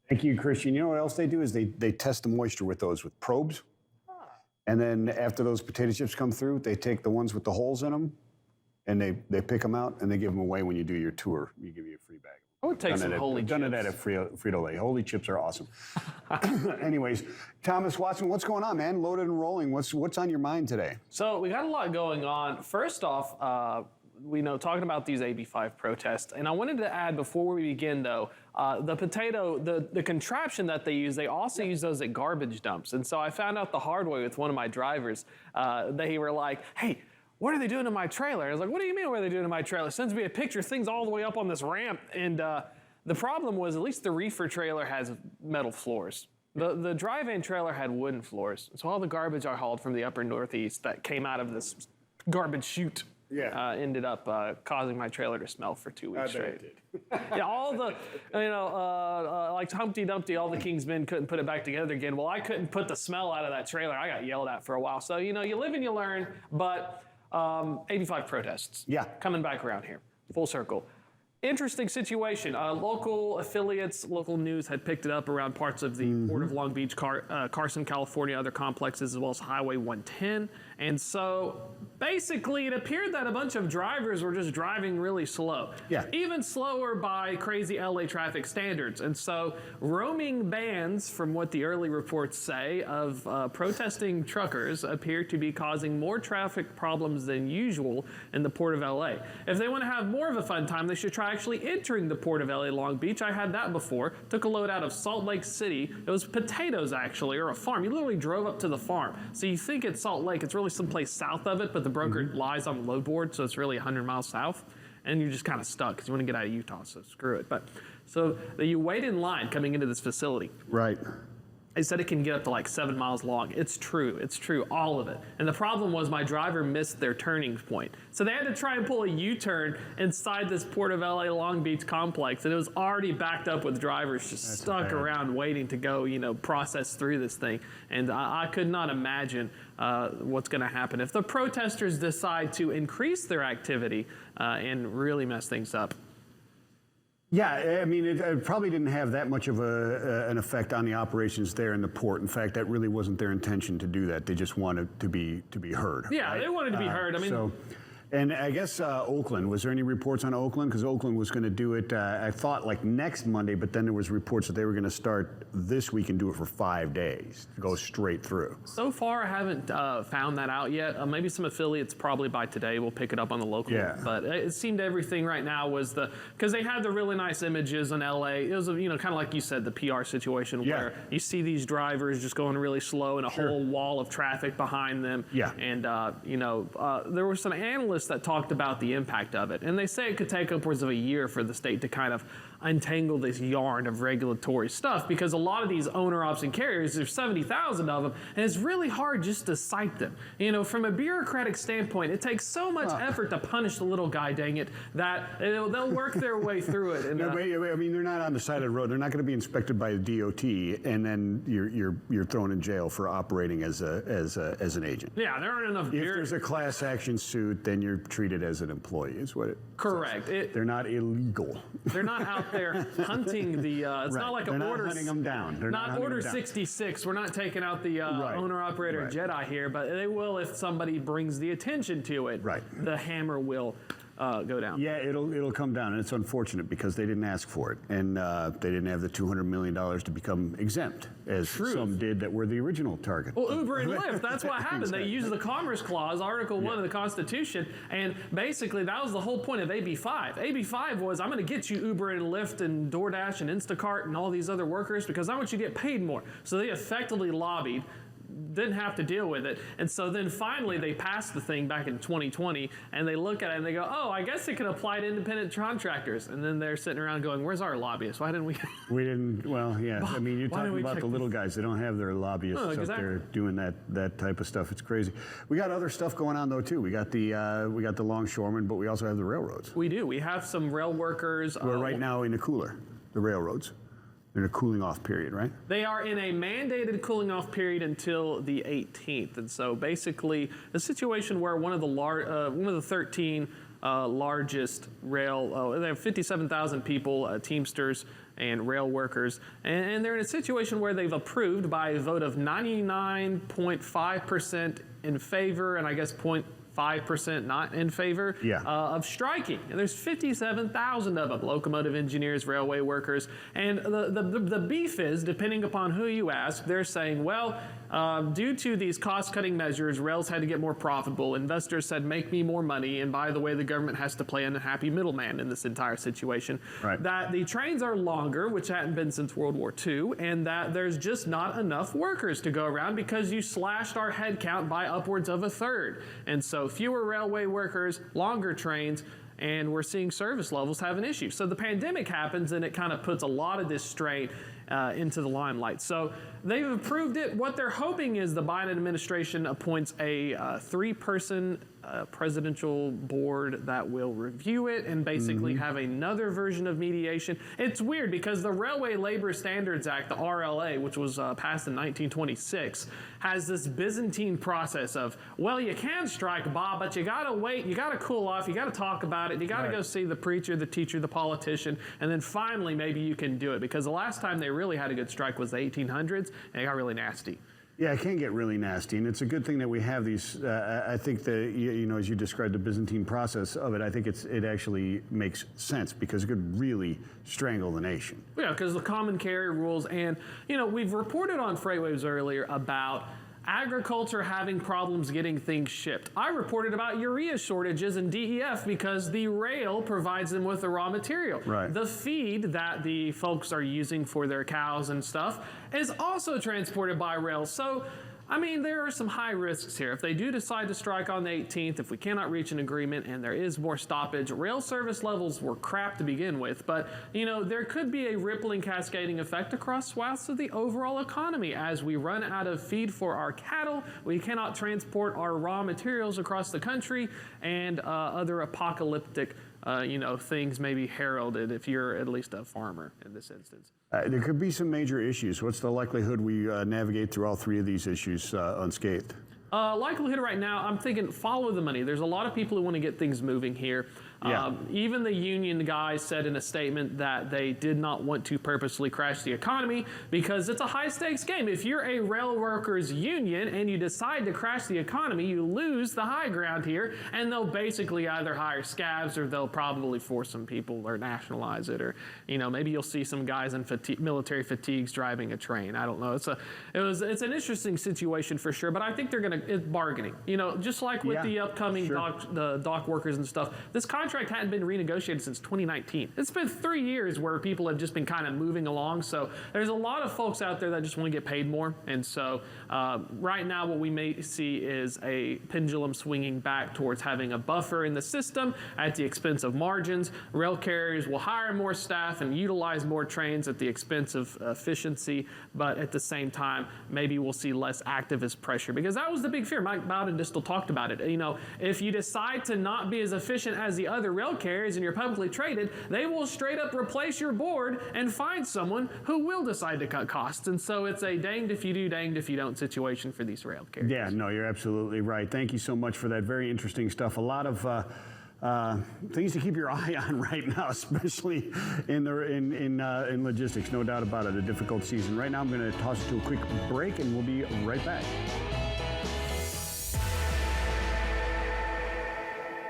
Thank you, Christian. You know what else they do is they test the moisture with those with probes. And then after those potato chips come through, they take the ones with the holes in them and they pick them out and they give them away when you do your tour. You give you a free bag. I would take some holy chips. Done it at a Frito-Lay. Holy chips are awesome. Anyways, Thomas Watson, what's going on, man? Loaded and rolling. What's on your mind today? So we got a lot going on. First off, we know talking about these AB5 protests, and I wanted to add before we begin though, the contraption that they use, they also use those at garbage dumps. And so I found out the hard way with one of my drivers. They were like, hey, what are they doing to my trailer? I was like, what do you mean what are they doing to my trailer? Sends me a picture, things all the way up on this ramp. And the problem was at least the reefer trailer has metal floors. The dry van trailer had wooden floors. So all the garbage I hauled from the upper Northeast that came out of this garbage chute ended up causing my trailer to smell for 2 weeks straight. Yeah, all the, like Humpty Dumpty, all the King's men couldn't put it back together again. Well, I couldn't put the smell out of that trailer. I got yelled at for a while. So, you live and you learn, but 85 protests. Yeah. Coming back around here, full circle. Interesting situation. Local affiliates, local news had picked it up around parts of the Port of Long Beach, Carson, California, other complexes, as well as Highway 110. And so basically it appeared that a bunch of drivers were just driving really slow. Yeah. Even slower by crazy LA traffic standards. And so roaming bans, from what the early reports say, of protesting truckers appear to be causing more traffic problems than usual in the Port of LA. If they want to have more of a fun time, they should try actually entering the Port of LA Long Beach. I had that before. Took a load out of Salt Lake City. It was potatoes, actually, or a farm. You literally drove up to the farm. So you think it's Salt Lake. It's really someplace south of it, but the broker lies on the load board, so it's really 100 miles south. And you're just kind of stuck because you want to get out of Utah, so screw it. But so you wait in line coming into this facility. Right. They said it can get up to like 7 miles long. It's true, all of it. And the problem was my driver missed their turning point. So they had to try and pull a U-turn inside this Port of LA Long Beach complex, and it was already backed up with drivers just stuck around waiting to go, process through this thing. And I could not imagine what's gonna happen if the protesters decide to increase their activity and really mess things up. Yeah, I mean, it probably didn't have that much of an effect on the operations there in the port. In fact, that really wasn't their intention to do that. They just wanted to be heard. Yeah, right? They wanted to be heard. I mean, and I guess Oakland, was there any reports on Oakland? Because Oakland was going to do it, I thought, like next Monday, but then there was reports that they were going to start this week and do it for 5 days, to go straight through. So far, I haven't found that out yet. Maybe some affiliates probably by today will pick it up on the local. Yeah. But it seemed everything right now was because they had the really nice images in LA. It was, kind of like you said, the PR situation where you see these drivers just going really slow and a whole wall of traffic behind them. Yeah. And, there were some analysts that talked about the impact of it. And they say it could take upwards of a year for the state to kind of untangle this yarn of regulatory stuff, because a lot of these owner-ops and carriers, there's 70,000 of them, and it's really hard just to cite them. From a bureaucratic standpoint, it takes so much effort to punish the little guy, dang it, that they'll work their way through it. And, I mean, they're not on the side of the road. They're not going to be inspected by the DOT, and then you're thrown in jail for operating as an agent. Yeah, there aren't enough. If there's a class action suit, then you're treated as an employee. Is what it correct. They're not illegal. They're not out there hunting the. It's not like they're an not order. Hunting them down. They're not order 66. We're not taking out the owner-operator Jedi here, but they will if somebody brings the attention to it. Right. The hammer will go down. Yeah, it'll come down, and it's unfortunate because they didn't ask for it, and they didn't have the $200 million to become exempt, as some did that were the original target. Well, Uber and Lyft, that's what happened. They used the Commerce Clause, Article 1 of the Constitution, and basically that was the whole point of AB5. AB5 was, I'm going to get you Uber and Lyft and DoorDash and Instacart and all these other workers because I want you to get paid more. So they effectively lobbied, didn't have to deal with it. And so then finally they passed the thing back in 2020 and they look at it and they go, oh, I guess it can apply to independent contractors. And then they're sitting around going, where's our lobbyists? Why didn't we? We didn't, well, yeah. I mean, you're talking about the little guys. They don't have their lobbyists up there doing that type of stuff. It's crazy. We got other stuff going on though too. We got the longshoremen, but we also have the railroads. We do. We have some rail workers. We're right now in the cooler, the railroads. They're in a cooling off period, right? They are in a mandated cooling off period until the 18th. And so basically a situation where one of the 13 largest rail. They have 57,000 people, Teamsters and rail workers, and they're in a situation where they've approved by a vote of 99.5% in favor, and I guess 0.5% not in favor of striking. And there's 57,000 of them, locomotive engineers, railway workers. And the beef is, depending upon who you ask, they're saying, well, due to these cost-cutting measures, rails had to get more profitable. Investors said, make me more money. And by the way, the government has to play an unhappy middleman in this entire situation. Right. That the trains are longer, which hadn't been since World War II, and that there's just not enough workers to go around because you slashed our headcount by upwards of a third. And so fewer railway workers, longer trains, and we're seeing service levels have an issue. So the pandemic happens, and it kind of puts a lot of this strain into the limelight. So they've approved it. What they're hoping is the Biden administration appoints a three-person presidential board that will review it and basically have another version of mediation. It's weird because the Railway Labor Standards Act, the RLA, which was passed in 1926, has this Byzantine process of, well, you can strike, Bob, but you gotta wait, you gotta cool off, you gotta talk about it, you gotta go see the preacher, the teacher, the politician, and then finally maybe you can do it. Because the last time they really had a good strike was the 1800s, and it got really nasty. Yeah, it can get really nasty, and it's a good thing that we have these. I think you know, as you described the Byzantine process of it, I think it actually makes sense because it could really strangle the nation. Yeah, because the common carrier rules, and you know, we've reported on FreightWaves earlier about agriculture having problems getting things shipped. I reported about urea shortages in DEF because the rail provides them with the raw material. Right. The feed that the folks are using for their cows and stuff is also transported by rail. So, I mean, there are some high risks here. If they do decide to strike on the 18th, if we cannot reach an agreement and there is more stoppage, rail service levels were crap to begin with, but, you know, there could be a rippling cascading effect across swaths of the overall economy. As we run out of feed for our cattle, we cannot transport our raw materials across the country, and other apocalyptic you know, things may be heralded if you're at least a farmer in this instance. There could be some major issues. What's the likelihood we navigate through all three of these issues unscathed? Likelihood right now, I'm thinking follow the money. There's a lot of people who want to get things moving here. Even the union guys said in a statement that they did not want to purposely crash the economy because it's a high-stakes game. If you're a rail workers union and you decide to crash the economy, you lose the high ground here, and they'll basically either hire scabs or they'll probably force some people or nationalize it, or you know, maybe you'll see some guys in military fatigues driving a train. I don't know. It's an interesting situation for sure, but I think it's bargaining. You know, just like with the upcoming the dock workers and stuff. This contract hadn't been renegotiated since 2019. It's been 3 years where people have just been kind of moving along. So there's a lot of folks out there that just want to get paid more. And so right now what we may see is a pendulum swinging back towards having a buffer in the system at the expense of margins. Rail carriers will hire more staff and utilize more trains at the expense of efficiency. But at the same time, maybe we'll see less activist pressure, because that was the big fear. Mike Bowden just still talked about it. You know, if you decide to not be as efficient as the other rail carriers and you're publicly traded, they will straight up replace your board and find someone who will decide to cut costs. And so it's a danged if you do, danged if you don't situation for these rail carriers. Yeah, no, you're absolutely right. Thank you so much for that. Very interesting stuff. A lot of things to keep your eye on right now, especially in logistics. No doubt about it. A difficult season. Right now, I'm going to toss it to a quick break, and we'll be right back.